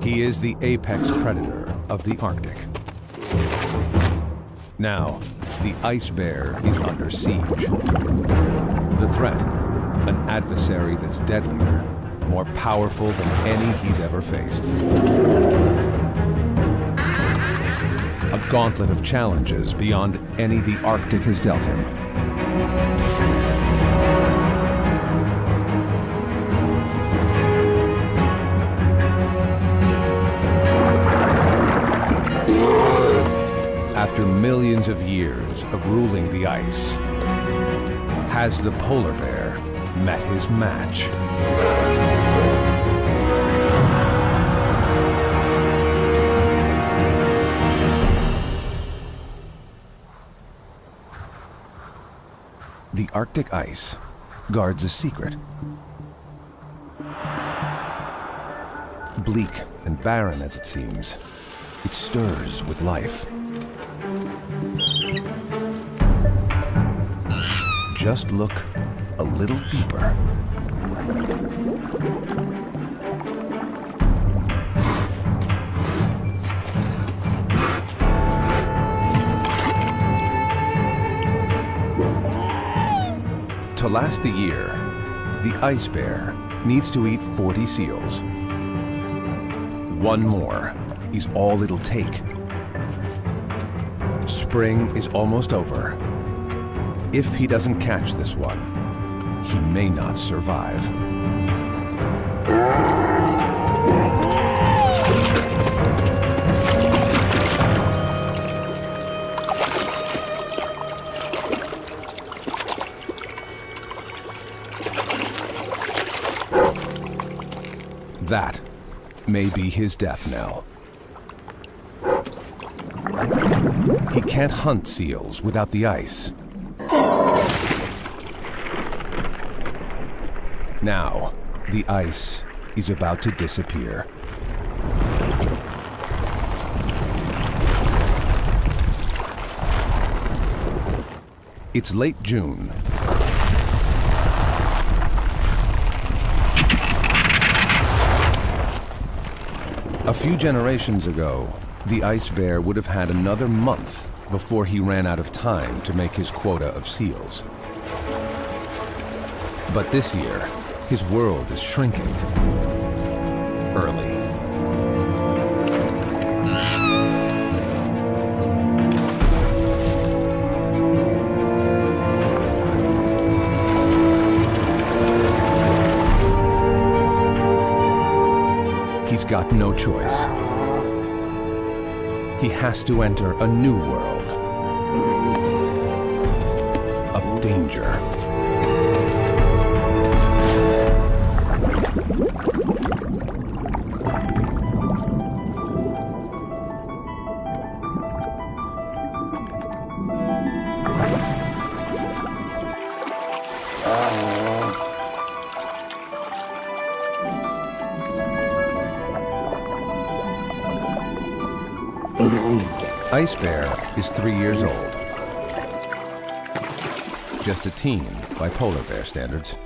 He is the apex predator of the Arctic. Now, the ice bear is under siege. The threat, an adversary that's deadlier, more powerful than any he's ever faced. A gauntlet of challenges beyond any the Arctic has dealt him. After millions of years of ruling the ice, has the polar bear met his match? The Arctic ice guards a secret. Bleak and barren as it seems, it stirs with life. Just look a little deeper. To last the year, the ice bear needs to eat 40 seals. One more is all it'll take. Spring is almost over. If he doesn't catch this one, he may not survive. That may be his death knell. He can't hunt seals without the ice. Now, the ice is about to disappear. It's late June. A few generations ago, the ice bear would have had another month before he ran out of time to make his quota of seals. But this year, his world is shrinking. Early. He's got no choice. He has to enter a new world of danger. Ice Bear is 3 years old. Just a teen by polar bear standards.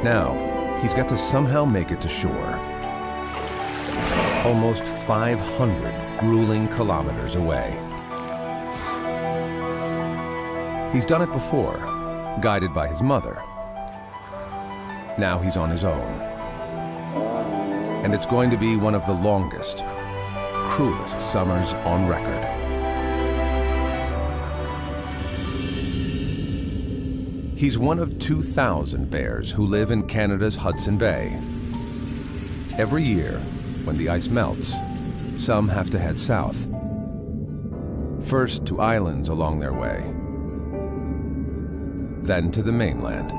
Now, he's got to somehow make it to shore. Almost 500 grueling kilometers away. He's done it before, guided by his mother. Now he's on his own. And it's going to be one of the longest, cruelest summers on record. He's one of 2,000 bears who live in Canada's Hudson Bay. Every year, when the ice melts, some have to head south. First to islands along their way, then to the mainland.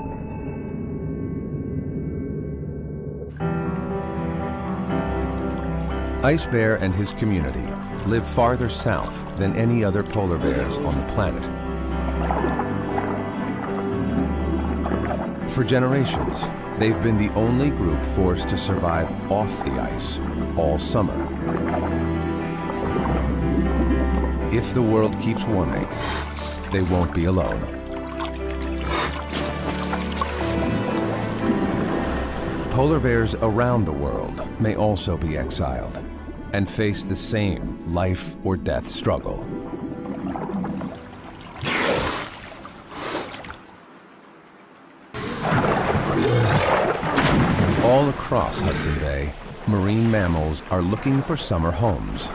Ice Bear and his community live farther south than any other polar bears on the planet. For generations, they've been the only group forced to survive off the ice all summer. If the world keeps warming, they won't be alone. Polar bears around the world may also be exiled and face the same life or death struggle. All across Hudson Bay, marine mammals are looking for summer homes.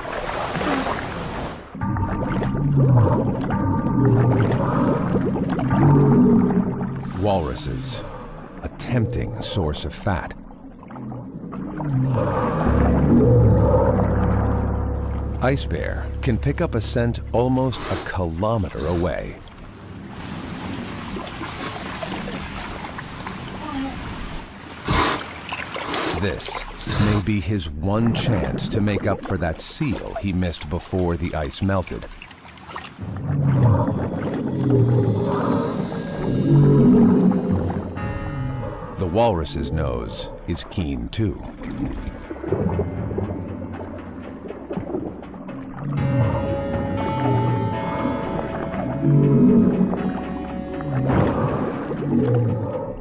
Walruses, a tempting source of fat. Ice bear can pick up a scent almost a kilometer away. This may be his one chance to make up for that seal he missed before the ice melted. The walrus's nose is keen too.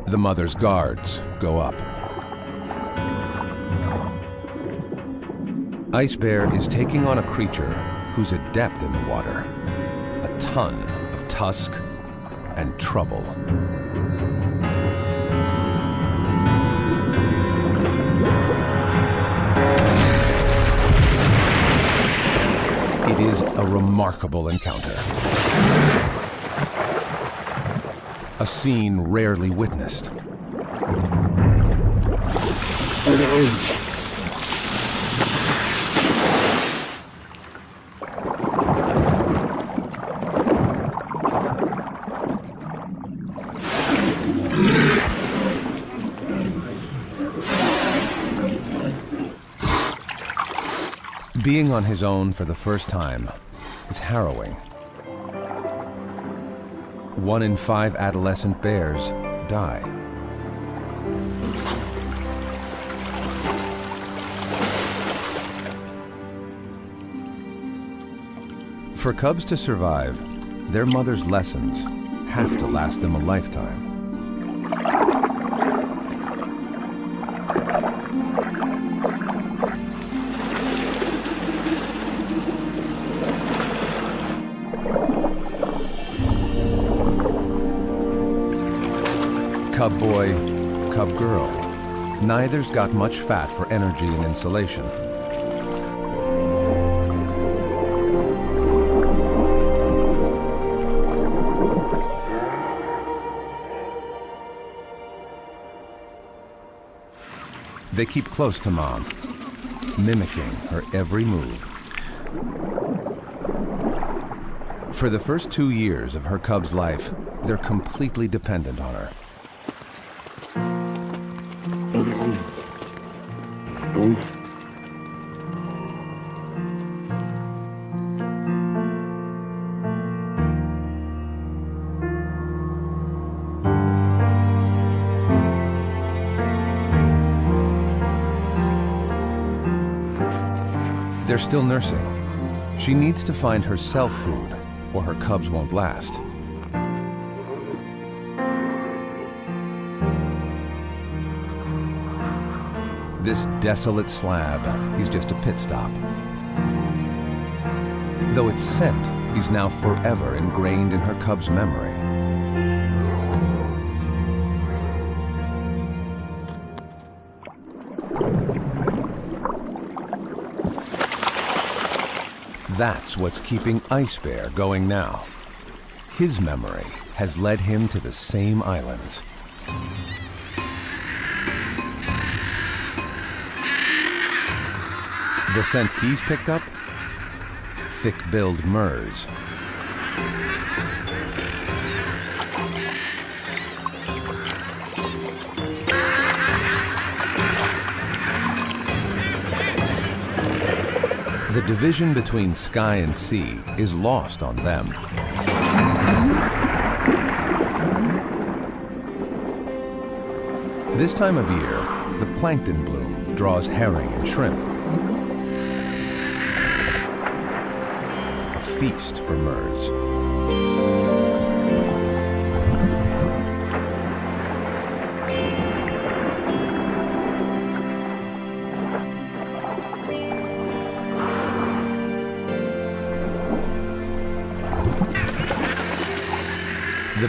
The mother's guards go up. Ice bear is taking on a creature who's adept in the water. A ton of tusk and trouble. It is a remarkable encounter. A scene rarely witnessed. Being on his own for the first time is harrowing. 1 in 5 adolescent bears die. For cubs to survive, their mother's lessons have to last them a lifetime. Cub boy, cub girl. Neither's got much fat for energy and insulation. They keep close to Mom, mimicking her every move. For the first 2 years of her cub's life, they're completely dependent on her. They're still nursing. She needs to find herself food, or her cubs won't last. This desolate slab is just a pit stop. Though its scent is now forever ingrained in her cub's memory. That's what's keeping Ice Bear going now. His memory has led him to the same islands. The scent he's picked up? Thick-billed murres. The division between sky and sea is lost on them. This time of year, the plankton bloom draws herring and shrimp. A feast for murres.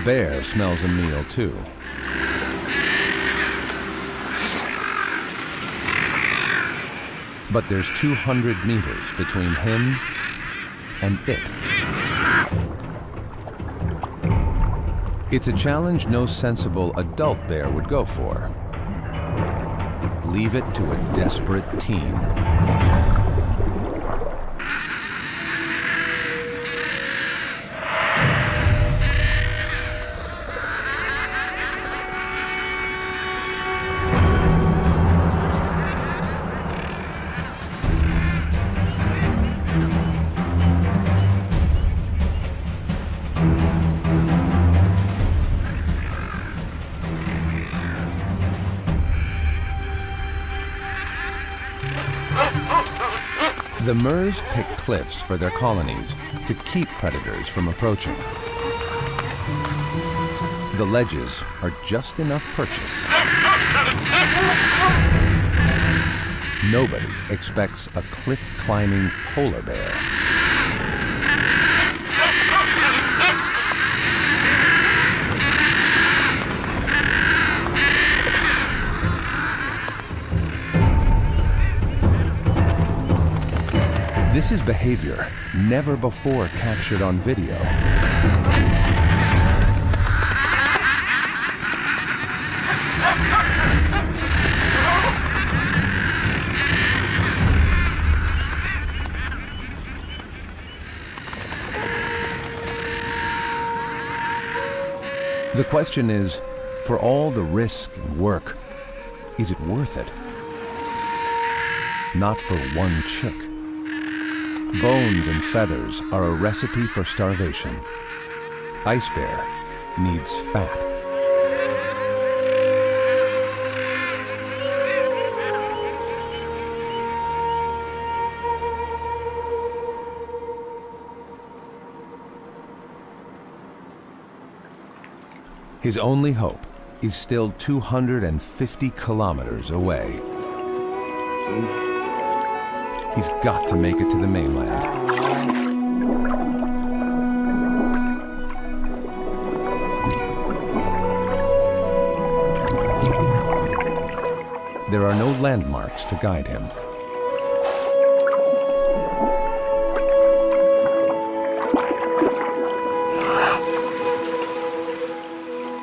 bear smells a meal too. But there's 200 meters between him and it. It's a challenge no sensible adult bear would go for. Leave it to a desperate teen. The Murs pick cliffs for their colonies to keep predators from approaching. The ledges are just enough purchase. Nobody expects a cliff-climbing polar bear. This is behavior never before captured on video. The question is, for all the risk and work, is it worth it? Not for one chick. Bones and feathers are a recipe for starvation. Ice bear needs fat. His only hope is still 250 kilometers away. He's got to make it to the mainland. There are no landmarks to guide him.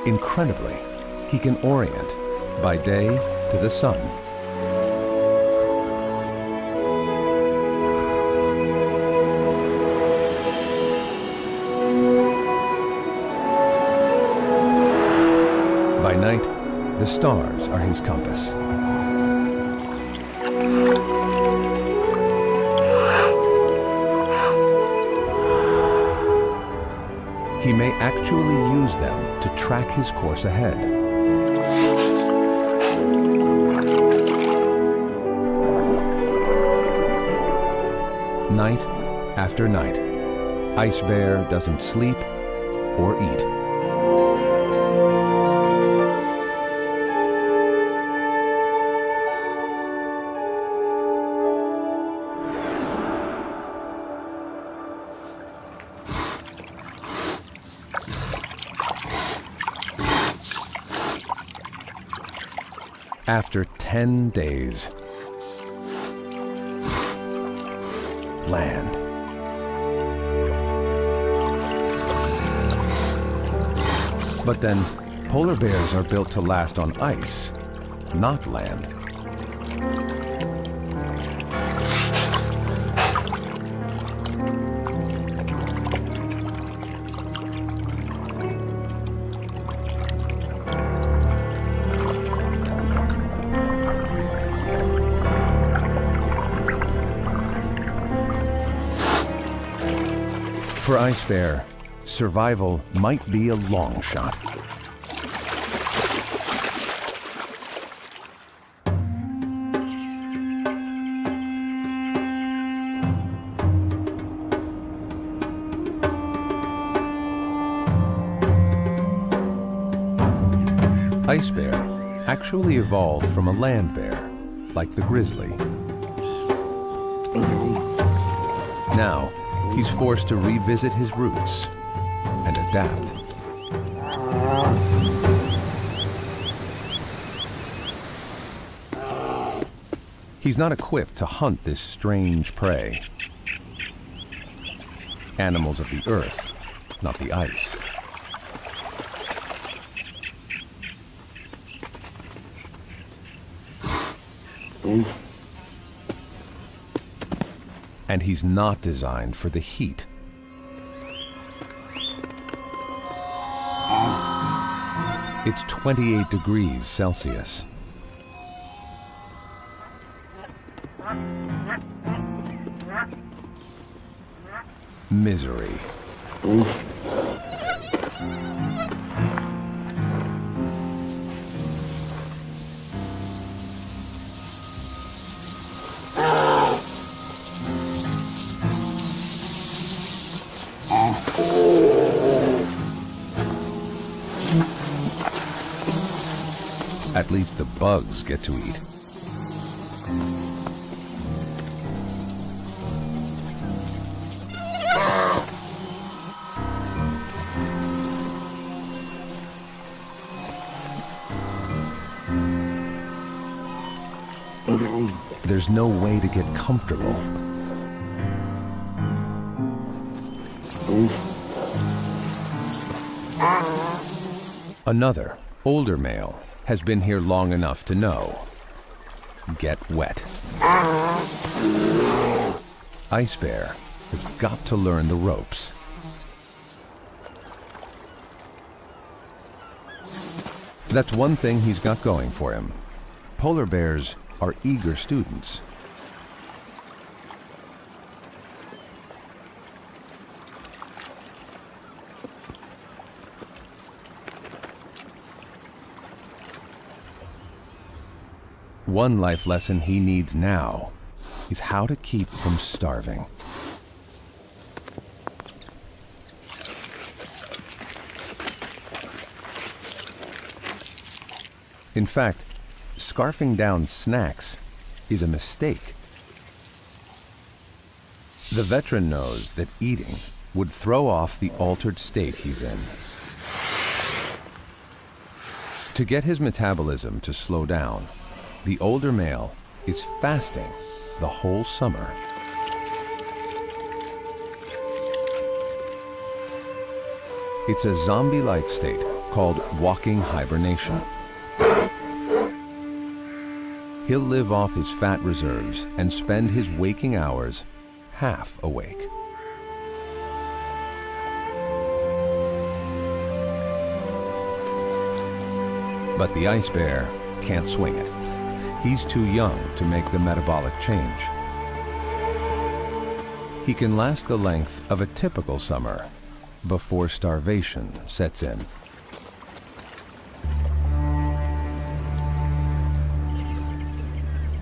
Incredibly, he can orient by day to the sun. By night, the stars are his compass. He may actually use them to track his course ahead. Night after night, Ice Bear doesn't sleep or eat. After 10 days, land. But then, polar bears are built to last on ice, not land. For Ice Bear, survival might be a long shot. Ice Bear actually evolved from a land bear, like the grizzly. Now, he's forced to revisit his roots and adapt. He's not equipped to hunt this strange prey. Animals of the earth, not the ice. And he's not designed for the heat. It's 28 degrees Celsius. Misery. At least the bugs get to eat. There's no way to get comfortable. Another, older male has been here long enough to know. Get wet. Ice bear has got to learn the ropes. That's one thing he's got going for him. Polar bears are eager students. One life lesson he needs now is how to keep from starving. In fact, scarfing down snacks is a mistake. The veteran knows that eating would throw off the altered state he's in. To get his metabolism to slow down, the older male is fasting the whole summer. It's a zombie-like state called walking hibernation. He'll live off his fat reserves and spend his waking hours half awake. But the ice bear can't swing it. He's too young to make the metabolic change. He can last the length of a typical summer before starvation sets in.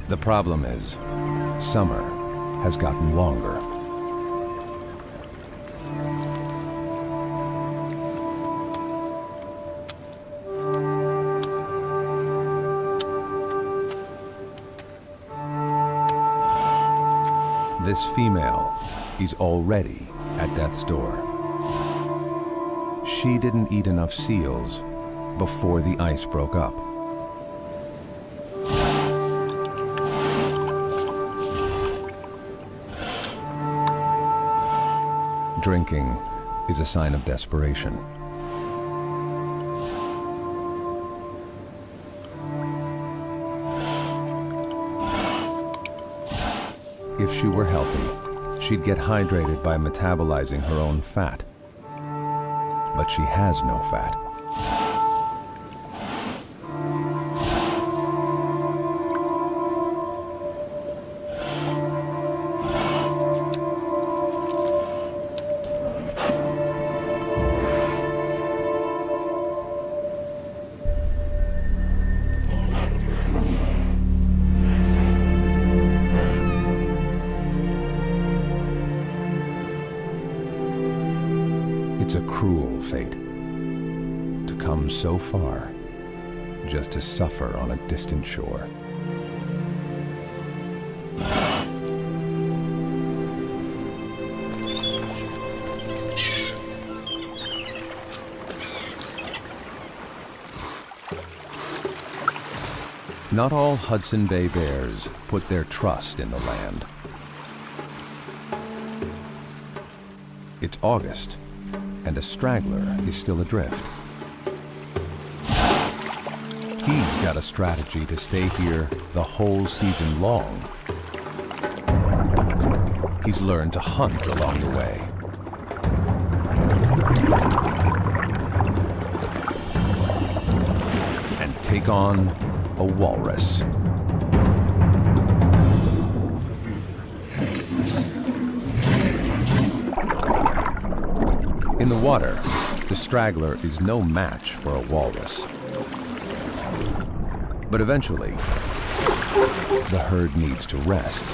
The problem is, summer has gotten longer. This female is already at death's door. She didn't eat enough seals before the ice broke up. Drinking is a sign of desperation. If she were healthy, she'd get hydrated by metabolizing her own fat. But she has no fat. It's a cruel fate to come so far just to suffer on a distant shore. Not all Hudson Bay bears put their trust in the land. It's August, and a straggler is still adrift. He's got a strategy to stay here the whole season long. He's learned to hunt along the way. And take on a walrus. In the water, the straggler is no match for a walrus. But eventually, the herd needs to rest.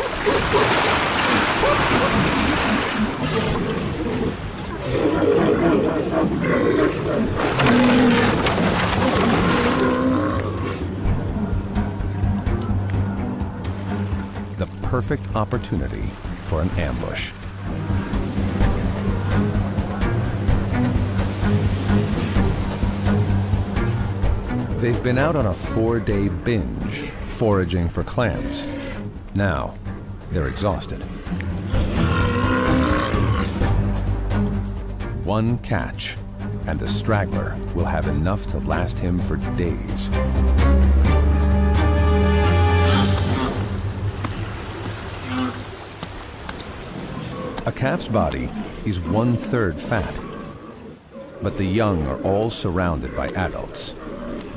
The perfect opportunity for an ambush. They've been out on a 4-day binge, foraging for clams. Now, they're exhausted. One catch, and the straggler will have enough to last him for days. A calf's body is 1/3 fat, but the young are all surrounded by adults,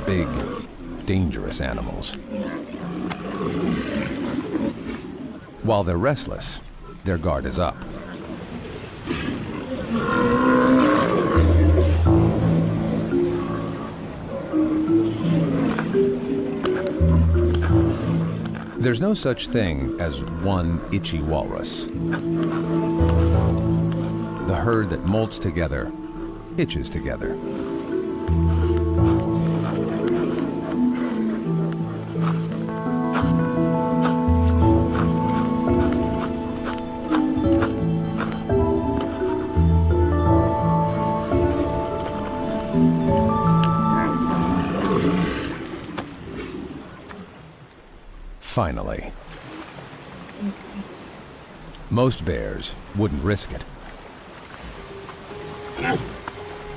big, dangerous animals. While they're restless, their guard is up. There's no such thing as one itchy walrus. The herd that molts together itches together. Finally. Most bears wouldn't risk it.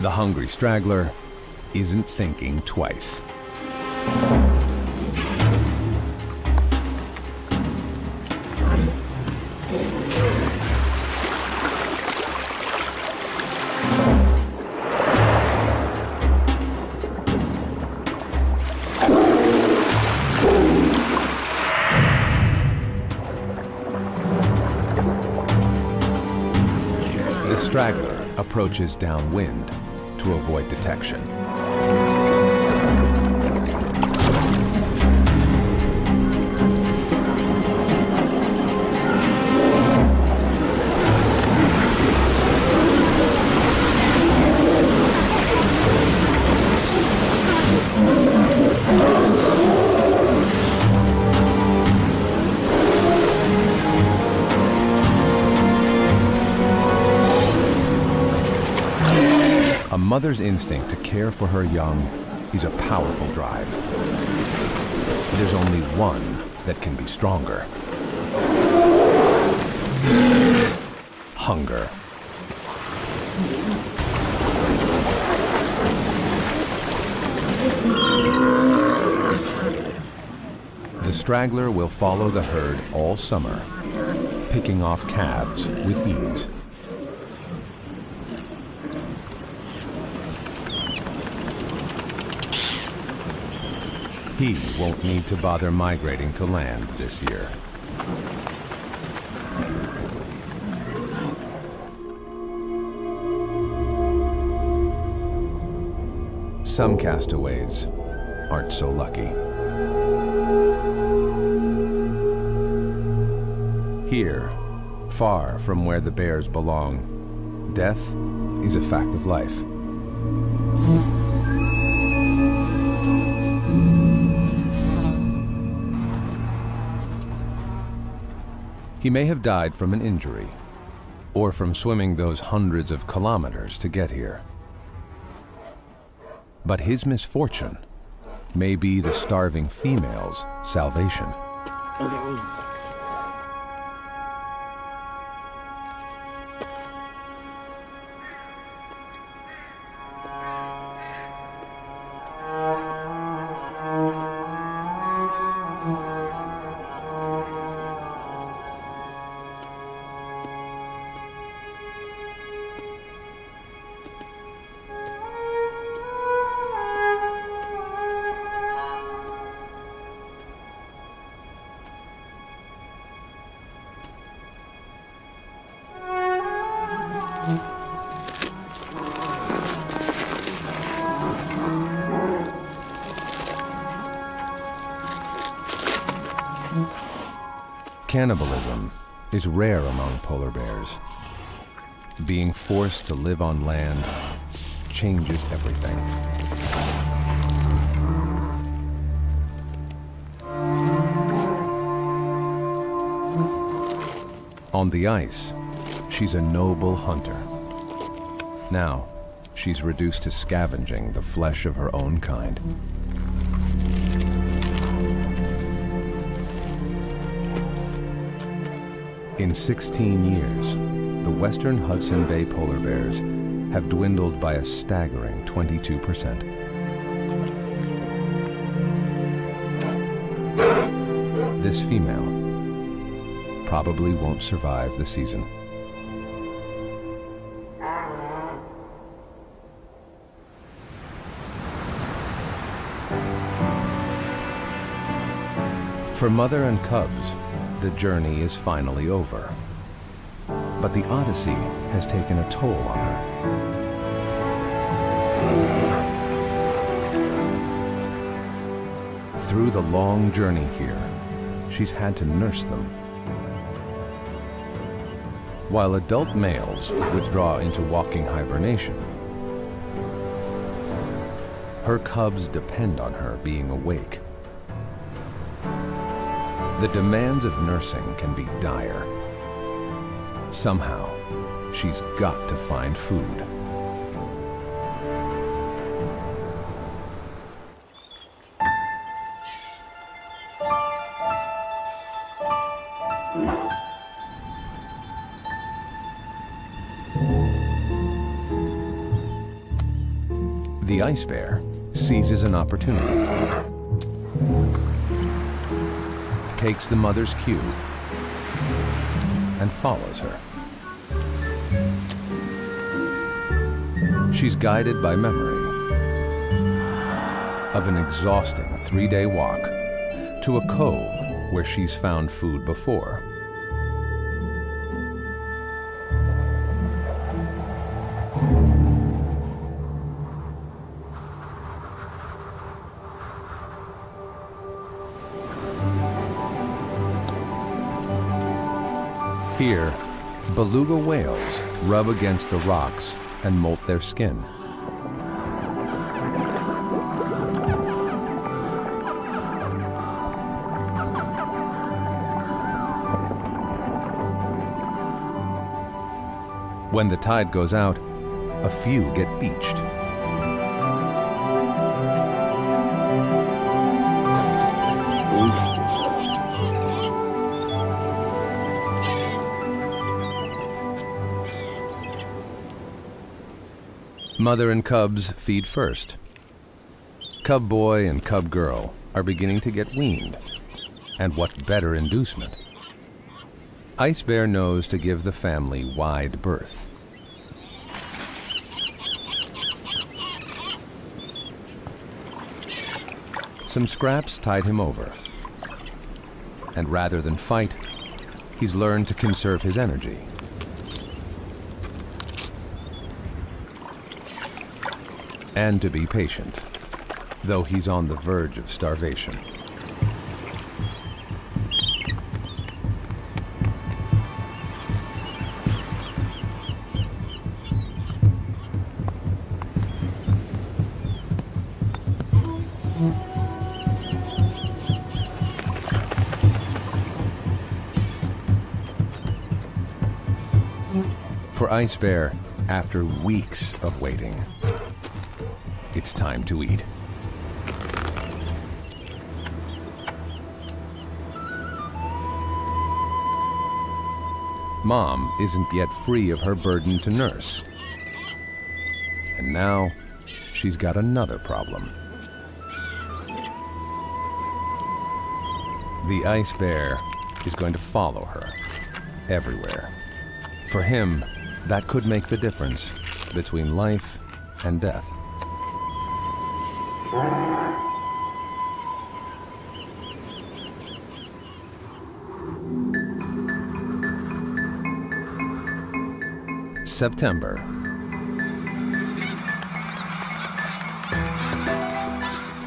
The hungry straggler isn't thinking twice. The straggler approaches downwind to avoid detection. A mother's instinct to care for her young is a powerful drive. There's only one that can be stronger. Hunger. The straggler will follow the herd all summer, picking off calves with ease. He won't need to bother migrating to land this year. Some castaways aren't so lucky. Here, far from where the bears belong, death is a fact of life. He may have died from an injury, or from swimming those hundreds of kilometers to get here. But his misfortune may be the starving female's salvation. Cannibalism is rare among polar bears. Being forced to live on land changes everything. On the ice, she's a noble hunter. Now, she's reduced to scavenging the flesh of her own kind. In 16 years, the western Hudson Bay polar bears have dwindled by a staggering 22%. This female probably won't survive the season. For mother and cubs, the journey is finally over. But the odyssey has taken a toll on her. Through the long journey here, she's had to nurse them. While adult males withdraw into walking hibernation, her cubs depend on her being awake. The demands of nursing can be dire. Somehow, she's got to find food. The ice bear seizes an opportunity, takes the mother's cue, and follows her. She's guided by memory of an exhausting 3-day walk to a cove where she's found food before. Here, beluga whales rub against the rocks and molt their skin. When the tide goes out, a few get beached. Mother and cubs feed first. Cub boy and cub girl are beginning to get weaned. And what better inducement? Ice bear knows to give the family wide berth. Some scraps tide him over. And rather than fight, he's learned to conserve his energy. And to be patient, though he's on the verge of starvation. For Ice Bear, after weeks of waiting, it's time to eat. Mom isn't yet free of her burden to nurse. And now, she's got another problem. The ice bear is going to follow her everywhere. For him, that could make the difference between life and death. September.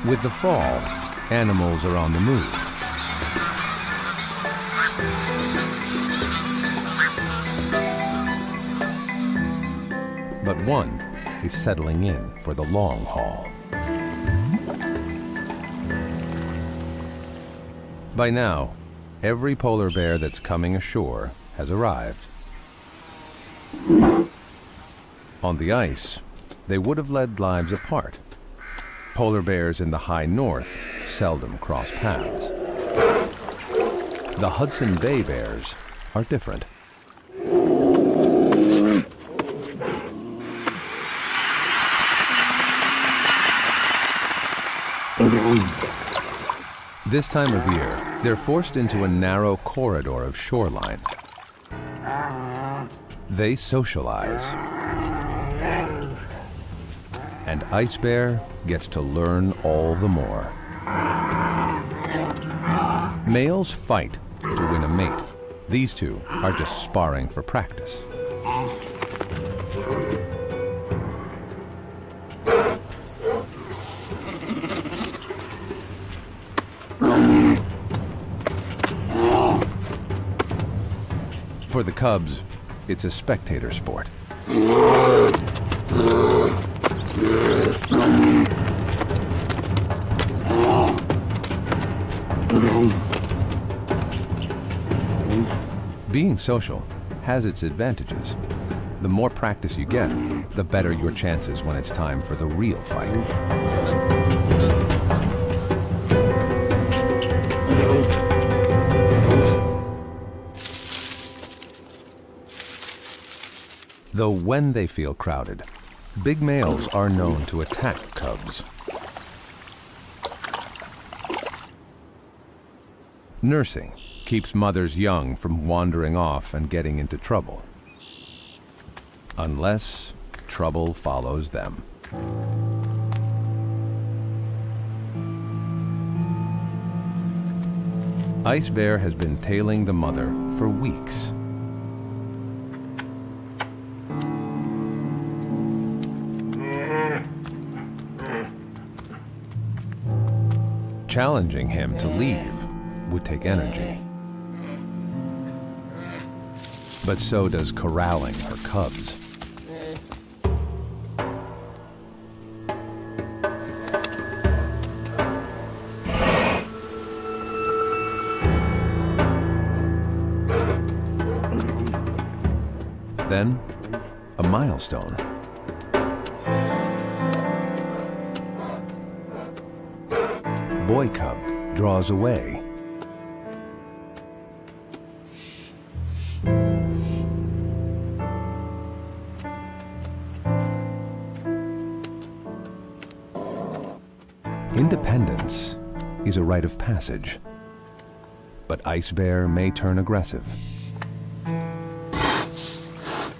With the fall, animals are on the move. But one is settling in for the long haul. By now, every polar bear that's coming ashore has arrived. On the ice, they would have led lives apart. Polar bears in the high north seldom cross paths. The Hudson Bay bears are different. This time of year, they're forced into a narrow corridor of shoreline. They socialize. And Ice Bear gets to learn all the more. Males fight to win a mate. These two are just sparring for practice. For the cubs, it's a spectator sport. Being social has its advantages. The more practice you get, the better your chances when it's time for the real fight. Though when they feel crowded, big males are known to attack cubs. Nursing keeps mothers young from wandering off and getting into trouble. Unless trouble follows them. Ice Bear has been tailing the mother for weeks. Challenging him to leave would take energy. But so does corralling her cubs. Then, a milestone. Boy cub draws away. Independence is a rite of passage, but Ice Bear may turn aggressive.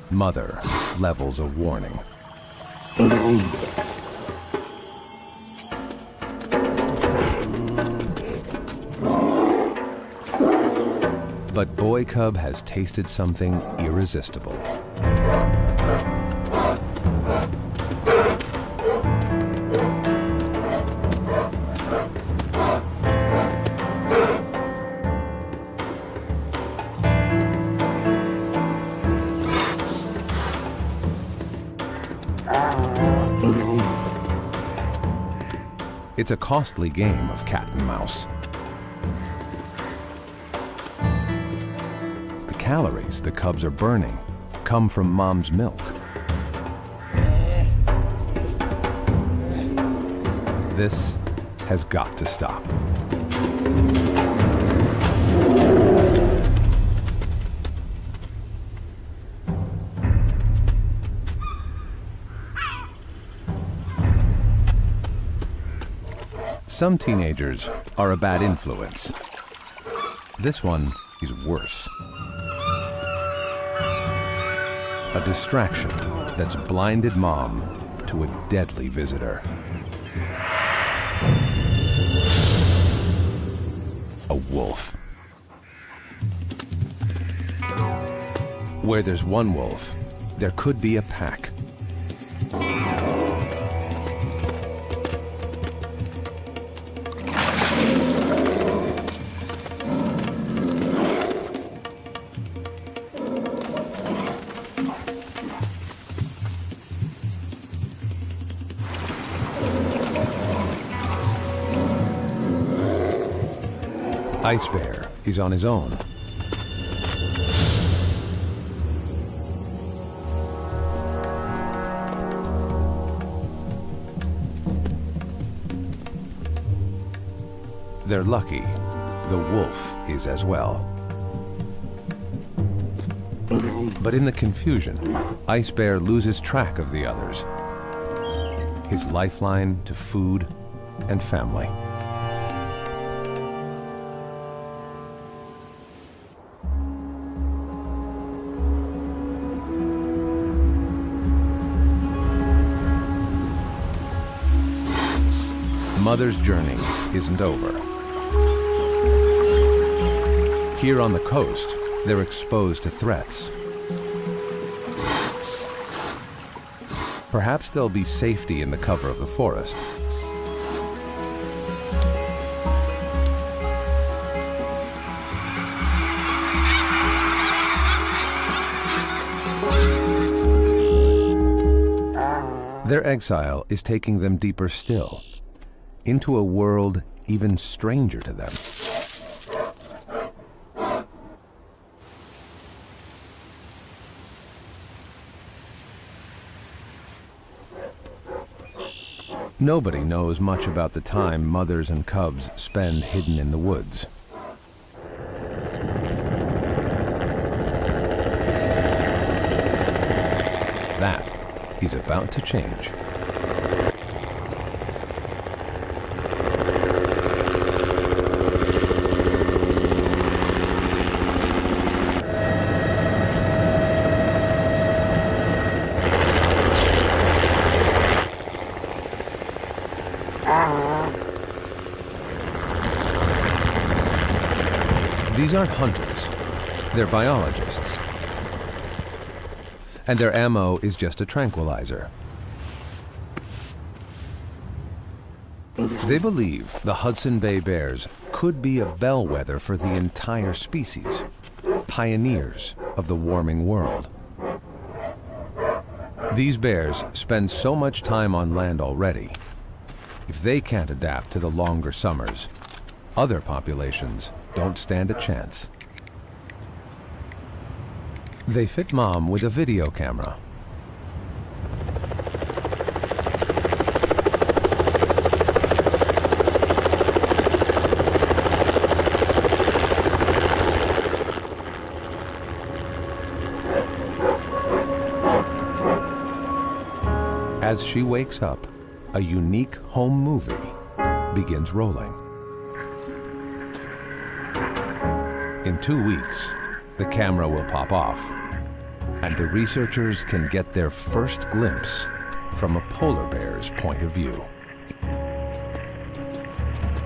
Mother levels a warning. But Boy Cub has tasted something irresistible. It's a costly game of cat and mouse. The calories the cubs are burning come from mom's milk. This has got to stop. Some teenagers are a bad influence. This one is worse. A distraction that's blinded Mom to a deadly visitor. A wolf. Where there's one wolf, there could be a pack. Ice Bear is on his own. They're lucky. The wolf is as well. But in the confusion, Ice Bear loses track of the others. His lifeline to food and family. Mother's journey isn't over. Here on the coast, they're exposed to threats. Perhaps there'll be safety in the cover of the forest. Their exile is taking them deeper still, into a world even stranger to them. Nobody knows much about the time mothers and cubs spend hidden in the woods. That is about to change. These aren't hunters, they're biologists. And their ammo is just a tranquilizer. They believe the Hudson Bay bears could be a bellwether for the entire species, pioneers of the warming world. These bears spend so much time on land already. If they can't adapt to the longer summers, other populations don't stand a chance. They fit Mom with a video camera. As she wakes up, a unique home movie begins rolling. In 2 weeks, the camera will pop off, and the researchers can get their first glimpse from a polar bear's point of view.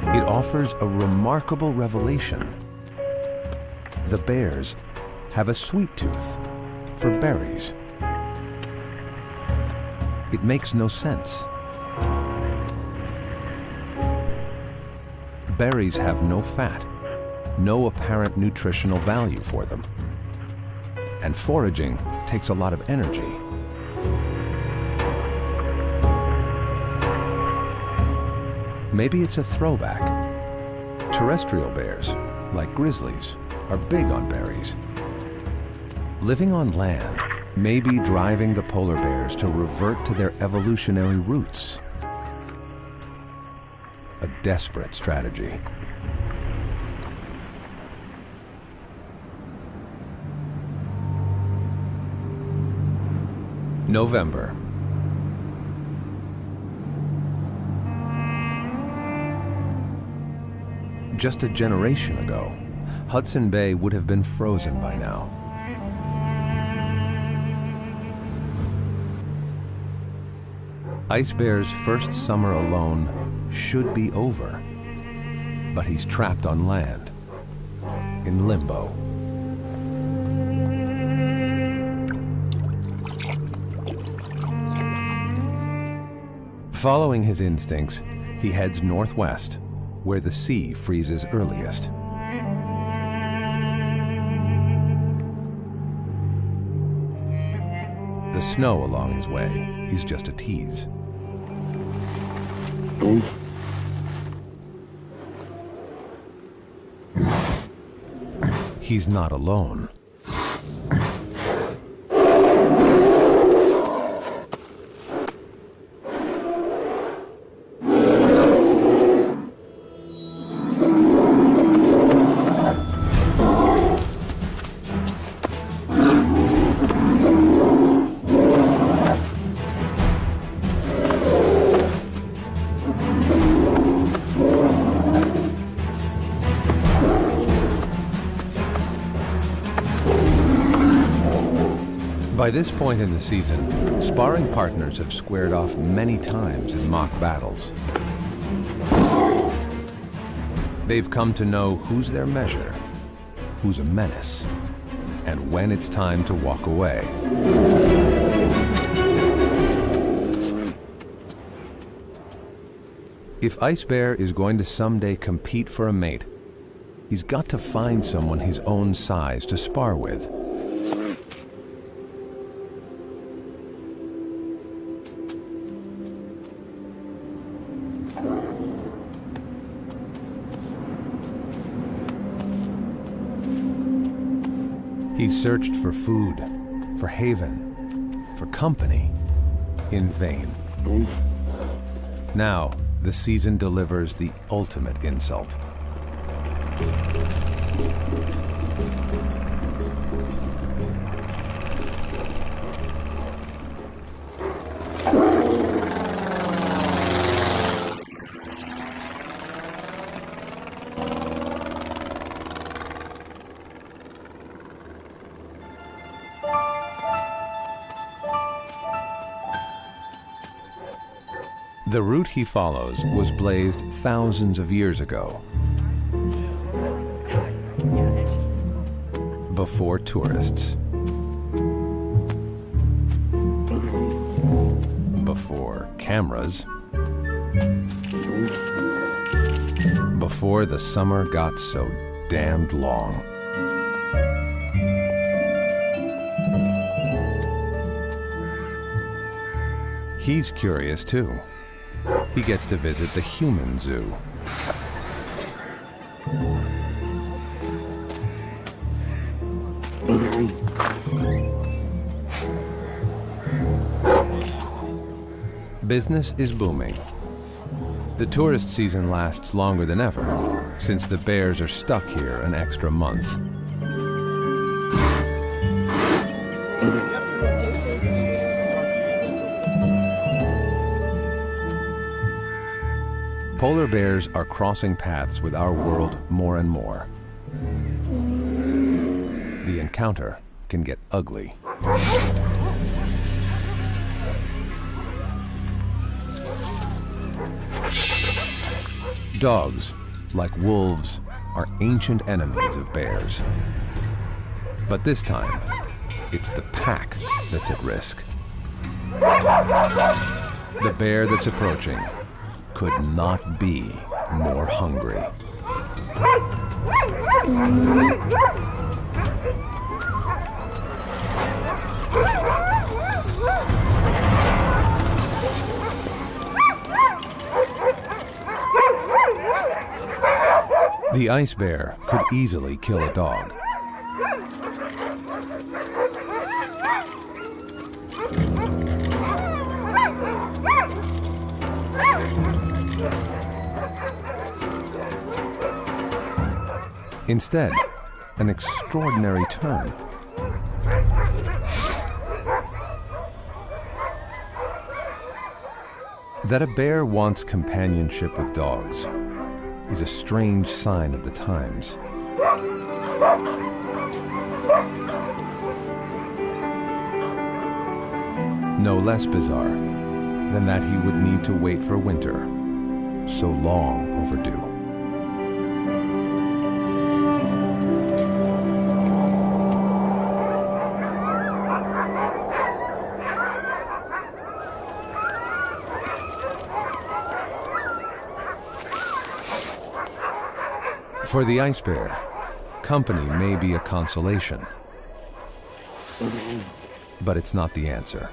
It offers a remarkable revelation. The bears have a sweet tooth for berries. It makes no sense. Berries have no fat, no apparent nutritional value for them. And foraging takes a lot of energy. Maybe it's a throwback. Terrestrial bears, like grizzlies, are big on berries. Living on land may be driving the polar bears to revert to their evolutionary roots. A desperate strategy. November. Just a generation ago, Hudson Bay would have been frozen by now. Ice Bear's first summer alone should be over, but he's trapped on land, in limbo. Following his instincts, he heads northwest, where the sea freezes earliest. The snow along his way is just a tease. He's not alone. By this point in the season, sparring partners have squared off many times in mock battles. They've come to know who's their measure, who's a menace, and when it's time to walk away. If Ice Bear is going to someday compete for a mate, he's got to find someone his own size to spar with. He's searched for food, for haven, for company, in vain. Now, the season delivers the ultimate insult. The route he follows was blazed thousands of years ago, before tourists, before cameras, before the summer got so damned long. He's curious too. He gets to visit the human zoo. Business is booming. The tourist season lasts longer than ever, since the bears are stuck here an extra month. Polar bears are crossing paths with our world more and more. The encounter can get ugly. Dogs, like wolves, are ancient enemies of bears. But this time, it's the pack that's at risk. The bear that's approaching could not be more hungry. The ice bear could easily kill a dog. Instead, an extraordinary turn. That a bear wants companionship with dogs is a strange sign of the times. No less bizarre than that he would need to wait for winter, so long overdue. For the ice bear, company may be a consolation, but it's not the answer.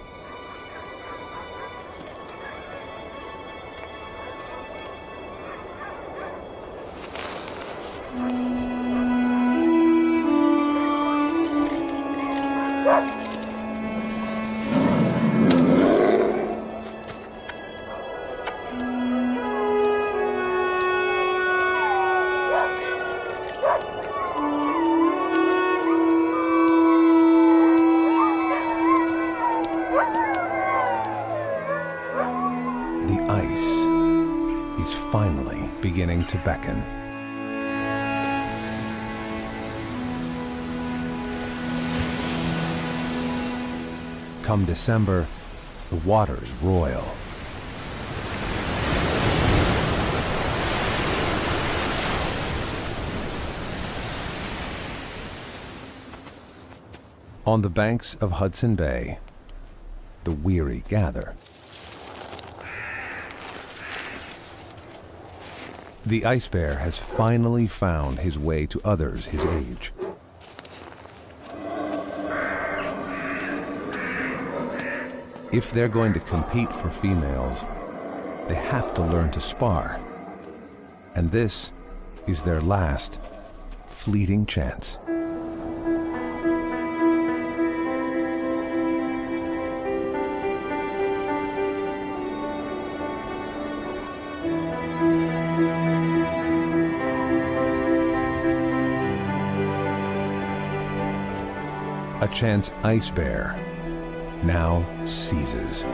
The ice is finally beginning to beckon. Come December, the waters roil. On the banks of Hudson Bay, the weary gather. The ice bear has finally found his way to others his age. If they're going to compete for females, they have to learn to spar. And this is their last fleeting chance. A chance ice bear now seizes.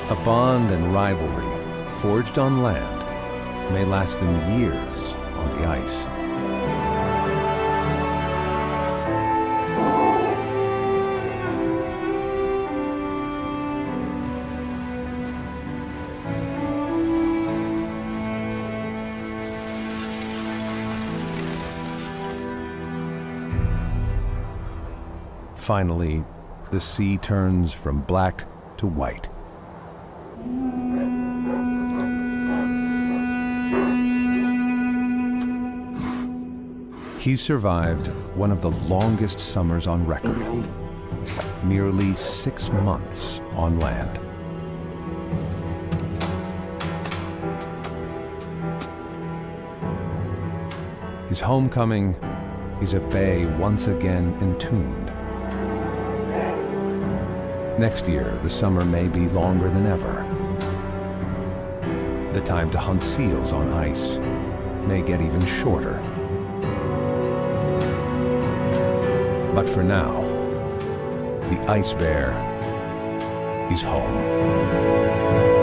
A bond and rivalry forged on land may last them years on the ice. Finally, the sea turns from black to white. He's survived one of the longest summers on record, nearly 6 months on land. His homecoming is a bay once again entombed. Next year, the summer may be longer than ever. The time to hunt seals on ice may get even shorter. But for now, the ice bear is home.